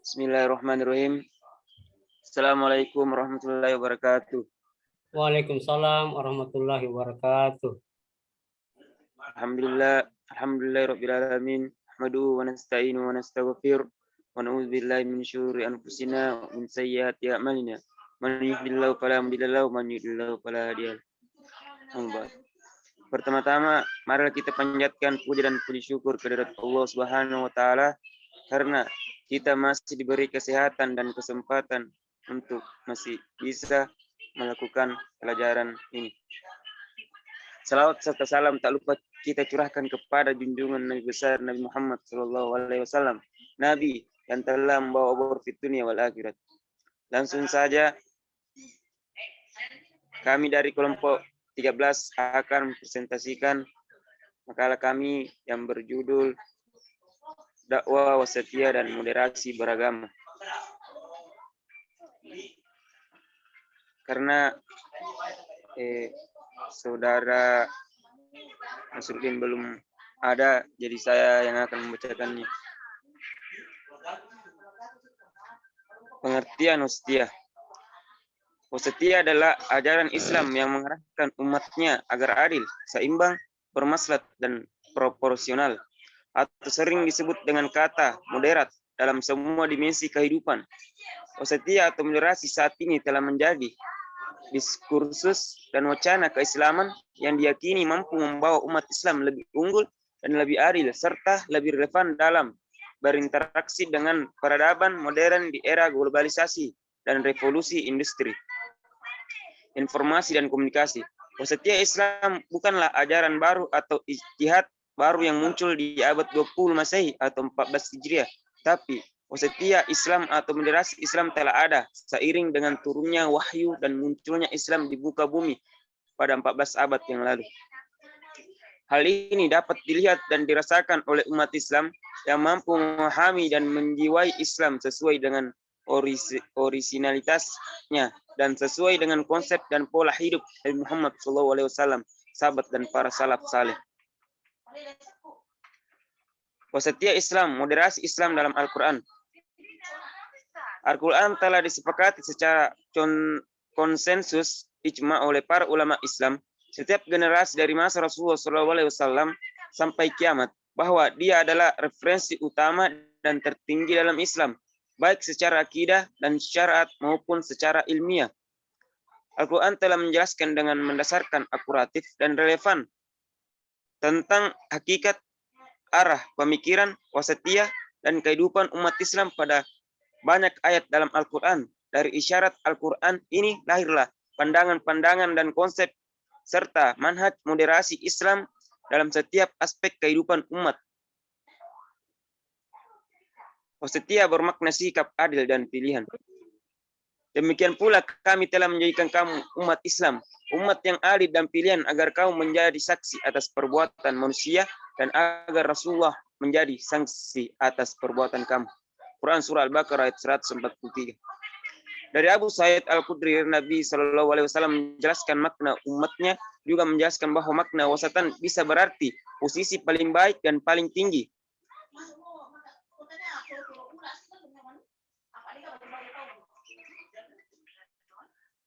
Bismillahirrahmanirrahim. Assalamualaikum warahmatullahi wabarakatuh. Waalaikumsalam warahmatullahi wabarakatuh. Alhamdulillahirabbil alamin. Nahmaduhu wa nasta'inu wa nastaghfir wa na'udzu billahi min syururi anfusina wa min sayyiati a'malina. Man yahdihillahu fala mudilla lahu wa man yudlil fala hadiya lahu. Pertama-tama, mari kita panjatkan puji dan puji syukur kehadirat Allah Subhanahu wa taala karena kita masih diberi kesehatan dan kesempatan untuk masih bisa melakukan pelajaran ini. Salawat serta salam tak lupa kita curahkan kepada junjungan Nabi besar Nabi Muhammad SAW, Nabi yang telah membawa obor fid dunia wal akhirat. Langsung saja kami dari kelompok 13 akan mempresentasikan makalah kami yang berjudul Dakwah Wasatiyah dan Moderasi Beragama. Karena saudara Nasruddin belum ada, jadi saya yang akan membacakannya. Pengertian wasatiyah. Wasatiyah adalah ajaran Islam yang mengarahkan umatnya agar adil, seimbang, bermaslahat, dan proporsional, atau sering disebut dengan kata moderat dalam semua dimensi kehidupan. Wasatiyah atau moderasi saat ini telah menjadi diskursus dan wacana keislaman yang diyakini mampu membawa umat Islam lebih unggul dan lebih adil serta lebih relevan dalam berinteraksi dengan peradaban modern di era globalisasi dan revolusi industri, informasi dan komunikasi. Wasatiyah Islam bukanlah ajaran baru atau ijtihad baru yang muncul di abad 20 Masehi atau 14 Hijriah, tapi wasatiyah Islam atau moderasi Islam telah ada seiring dengan turunnya wahyu dan munculnya Islam di muka bumi pada 14 abad yang lalu. Hal ini dapat dilihat dan dirasakan oleh umat Islam yang mampu memahami dan menjiwai Islam sesuai dengan orisinalitasnya dan sesuai dengan konsep dan pola hidup Nabi Muhammad SAW, sahabat dan para salaf saleh. Wasatiyah Islam, moderasi Islam dalam Al-Quran. Al-Quran telah disepakati secara konsensus ijma oleh para ulama Islam setiap generasi dari masa Rasulullah SAW sampai kiamat bahwa dia adalah referensi utama dan tertinggi dalam Islam, baik secara akidah dan syariat maupun secara ilmiah. Al-Quran telah menjelaskan dengan mendasarkan akuratif dan relevan tentang hakikat, arah pemikiran, wasatiyah, dan kehidupan umat Islam pada banyak ayat dalam Al-Quran. Dari isyarat Al-Quran ini lahirlah pandangan-pandangan dan konsep serta manhaj moderasi Islam dalam setiap aspek kehidupan umat. Wasatiyah bermakna sikap adil dan pilihan. Demikian pula kami telah menjadikan kamu umat Islam, umat yang adil dan pilihan agar kamu menjadi saksi atas perbuatan manusia dan agar Rasulullah menjadi saksi atas perbuatan kamu. Quran Surah Al-Baqarah ayat 143. Dari Abu Sa'id Al-Khudri, Nabi SAW menjelaskan makna umatnya, juga menjelaskan bahwa makna wasatan bisa berarti posisi paling baik dan paling tinggi.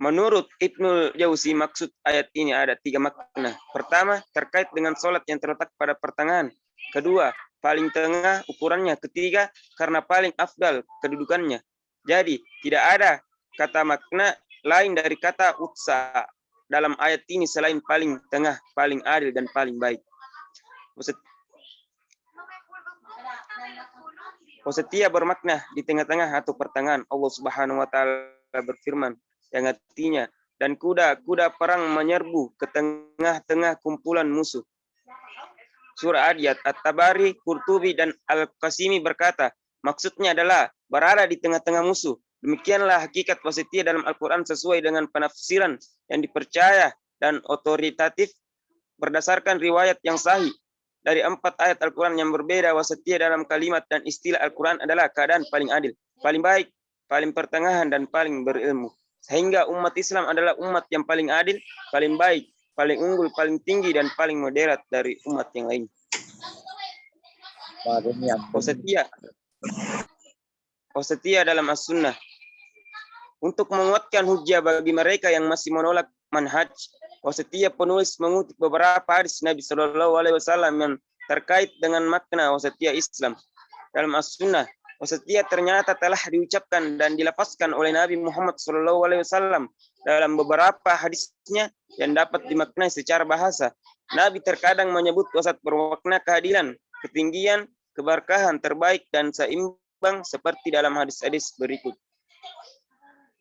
Menurut Ibnul Jauzi, maksud ayat ini ada 3 makna. Pertama, terkait dengan sholat yang terletak pada pertengahan. Kedua, paling tengah ukurannya. Ketiga, karena paling afdal kedudukannya. Jadi, tidak ada kata makna lain dari kata utsa dalam ayat ini selain paling tengah, paling adil, dan paling baik. Wasatiyah bermakna di tengah-tengah atau pertengahan. Allah Subhanahu wa taala berfirman yang artinya, dan kuda-kuda perang menyerbu ke tengah-tengah kumpulan musuh. Surah Adiyat, At-Tabari, Qurtubi, dan Al-Qasimi berkata, maksudnya adalah berada di tengah-tengah musuh. Demikianlah hakikat wasatiyah dalam Al-Quran sesuai dengan penafsiran yang dipercaya dan otoritatif berdasarkan riwayat yang sahih. Dari 4 ayat Al-Quran yang berbeda, wasatiyah dalam kalimat dan istilah Al-Quran adalah keadaan paling adil, paling baik, paling pertengahan, dan paling berilmu. Sehingga umat Islam adalah umat yang paling adil, paling baik, paling unggul, paling tinggi, dan paling moderat dari umat yang lain. Wasatiyah wasatiyah dalam as-sunnah. Untuk menguatkan hujah bagi mereka yang masih menolak manhaj wasatiyah, penulis mengutip beberapa hadis Nabi Shallallahu Alaihi Wasallam yang terkait dengan makna wasatiyah Islam. Dalam as-sunnah, wasatiyah ternyata telah diucapkan dan dilafazkan oleh Nabi Muhammad Shallallahu Alaihi Wasallam dalam beberapa hadisnya yang dapat dimaknai secara bahasa. Nabi terkadang menyebut wasat bermakna keadilan, ketinggian, keberkahan, terbaik, dan seimbang seperti dalam hadis-hadis berikut.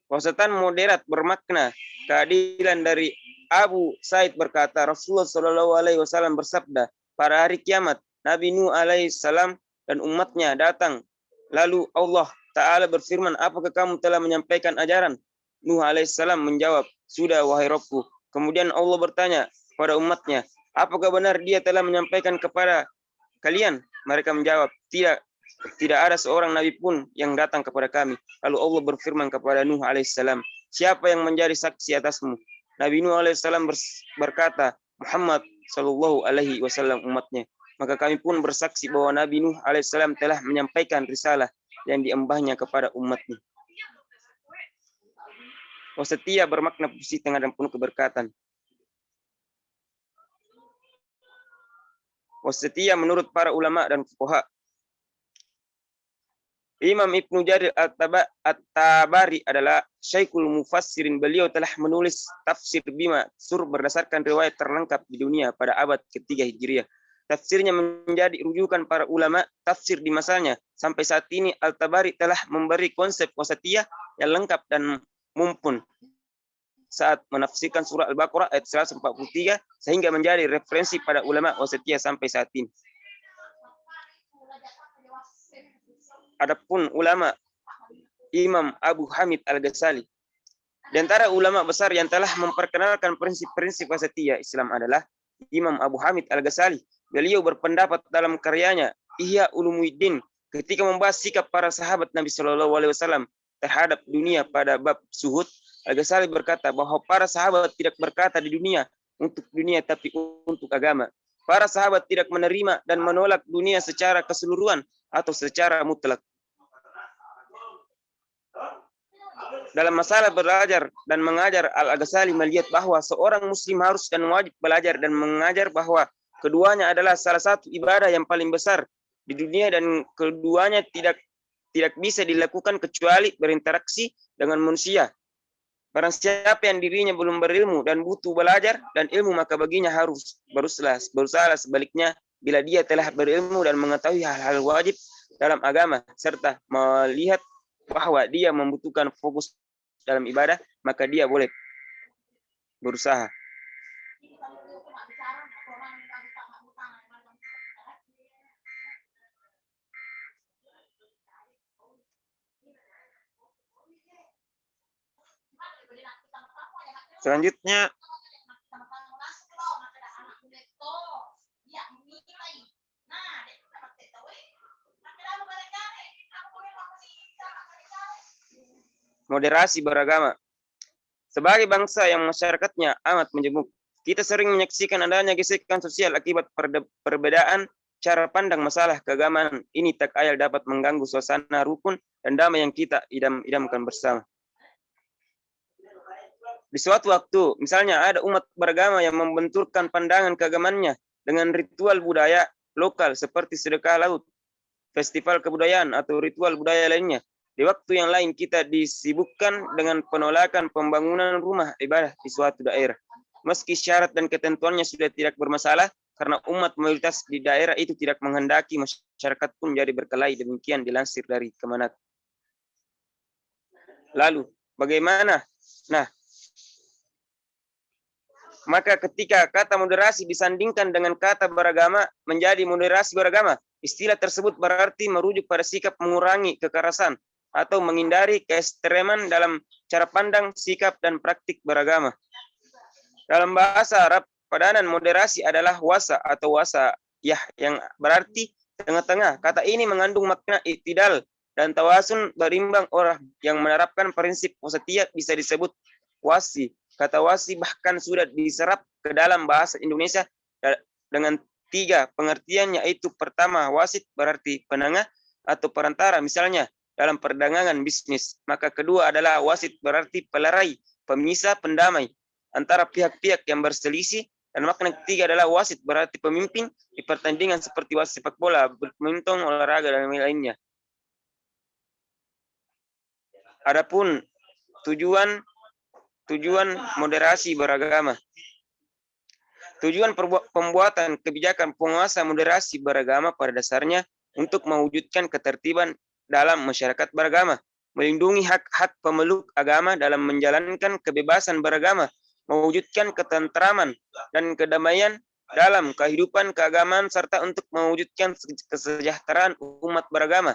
Wasatan moderat bermakna keadilan. Dari Abu Said berkata, Rasulullah Shallallahu Alaihi Wasallam bersabda, pada hari kiamat Nabi Nuh alaihissalam dan umatnya datang. Lalu Allah Ta'ala berfirman, apakah kamu telah menyampaikan ajaran? Nuh alaihissalam menjawab, sudah wahai Rabbku. Kemudian Allah bertanya pada umatnya, apakah benar dia telah menyampaikan kepada kalian? Mereka menjawab, tidak ada seorang nabi pun yang datang kepada kami. Lalu Allah berfirman kepada Nuh alaihissalam, siapa yang menjadi saksi atasmu? Nabi Nuh alaihissalam berkata, Muhammad sallallahu alaihi wasallam umatnya. Maka kami pun bersaksi bahwa Nabi Nuh alaihissalam telah menyampaikan risalah yang diembahnya kepada umatnya. Wasatiyah bermakna posisi tengah dan penuh keberkatan. Wasatiyah menurut para ulama dan fuqaha. Imam Ibnu Jarir At-Tabari adalah Syekhul Mufassirin. Beliau telah menulis tafsir Bima Sur berdasarkan riwayat terlengkap di dunia pada abad ketiga Hijriah. Tafsirnya menjadi rujukan para ulama tafsir di masanya. Sampai saat ini Al-Tabari telah memberi konsep wasatiyah yang lengkap dan mumpun saat menafsirkan surah Al-Baqarah ayat 143 sehingga menjadi referensi pada ulama wasatiyah sampai saat ini. Adapun ulama Imam Abu Hamid Al-Ghazali, di antara ulama besar yang telah memperkenalkan prinsip-prinsip wasatiyah Islam adalah Imam Abu Hamid Al-Ghazali. Beliau berpendapat dalam karyanya Ihya Ulumuddin ketika membahas sikap para sahabat Nabi Shallallahu Alaihi Wasallam terhadap dunia pada bab zuhud. Al-Ghazali berkata bahwa para sahabat tidak berkata di dunia untuk dunia tapi untuk agama. Para sahabat tidak menerima dan menolak dunia secara keseluruhan atau secara mutlak. Dalam masalah belajar dan mengajar, Al-Ghazali melihat bahwa seorang muslim harus dan wajib belajar dan mengajar bahwa keduanya adalah salah satu ibadah yang paling besar di dunia dan keduanya tidak bisa dilakukan kecuali berinteraksi dengan manusia. Barang siapa yang dirinya belum berilmu dan butuh belajar dan ilmu, maka baginya harus berusaha sebaliknya bila dia telah berilmu dan mengetahui hal-hal wajib dalam agama serta melihat bahwa dia membutuhkan fokus dalam ibadah, maka dia boleh berusaha. Selanjutnya, moderasi beragama. Sebagai bangsa yang masyarakatnya amat menjemuk, kita sering menyaksikan adanya gesekan sosial akibat perbedaan cara pandang masalah keagamaan. Ini tak ayal dapat mengganggu suasana rukun dan damai yang kita idam-idamkan bersama. Di suatu waktu, misalnya ada umat beragama yang membenturkan pandangan keagamaannya dengan ritual budaya lokal seperti sedekah laut, festival kebudayaan, atau ritual budaya lainnya. Di waktu yang lain kita disibukkan dengan penolakan pembangunan rumah ibadah di suatu daerah. Meski syarat dan ketentuannya sudah tidak bermasalah, karena umat mayoritas di daerah itu tidak menghendaki masyarakat pun jadi berkelahi. Demikian dilansir dari Kemenak. Lalu, bagaimana? Nah, maka ketika kata moderasi disandingkan dengan kata beragama menjadi moderasi beragama, istilah tersebut berarti merujuk pada sikap mengurangi kekerasan atau menghindari keekstreman dalam cara pandang, sikap, dan praktik beragama. Dalam bahasa Arab, padanan moderasi adalah wasa atau wasa yah yang berarti tengah-tengah. Kata ini mengandung makna i'tidal dan tawasun berimbang. Orang yang menerapkan prinsip wasatiyah bisa disebut wasi. Kata wasi bahkan sudah diserap ke dalam bahasa Indonesia dengan 3 pengertian, yaitu pertama, wasit berarti penengah atau perantara. Misalnya, dalam perdagangan bisnis. Maka kedua adalah wasit berarti pelerai, pemisah, pendamai antara pihak-pihak yang berselisih. Dan makna ketiga adalah wasit berarti pemimpin di pertandingan seperti wasit sepak bola, badminton, olahraga, dan lainnya. Adapun tujuan moderasi beragama. Tujuan pembuatan kebijakan penguasa moderasi beragama pada dasarnya untuk mewujudkan ketertiban dalam masyarakat beragama, melindungi hak-hak pemeluk agama dalam menjalankan kebebasan beragama, mewujudkan ketentraman dan kedamaian dalam kehidupan keagamaan, serta untuk mewujudkan kesejahteraan umat beragama.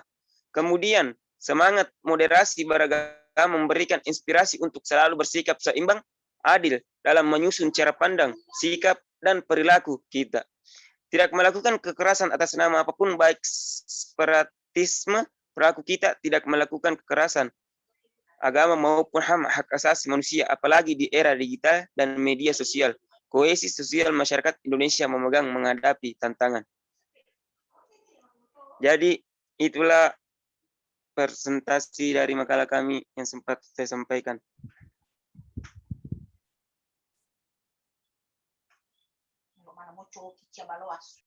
Kemudian, semangat moderasi beragama memberikan inspirasi untuk selalu bersikap seimbang, adil dalam menyusun cara pandang, sikap, dan perilaku kita. Tidak melakukan kekerasan atas nama apapun, baik separatisme, perilaku kita tidak melakukan kekerasan agama maupun hak asasi manusia, apalagi di era digital dan media sosial. Kohesi sosial masyarakat Indonesia memegang menghadapi tantangan. Jadi itulah presentasi dari makalah kami yang sempat saya sampaikan.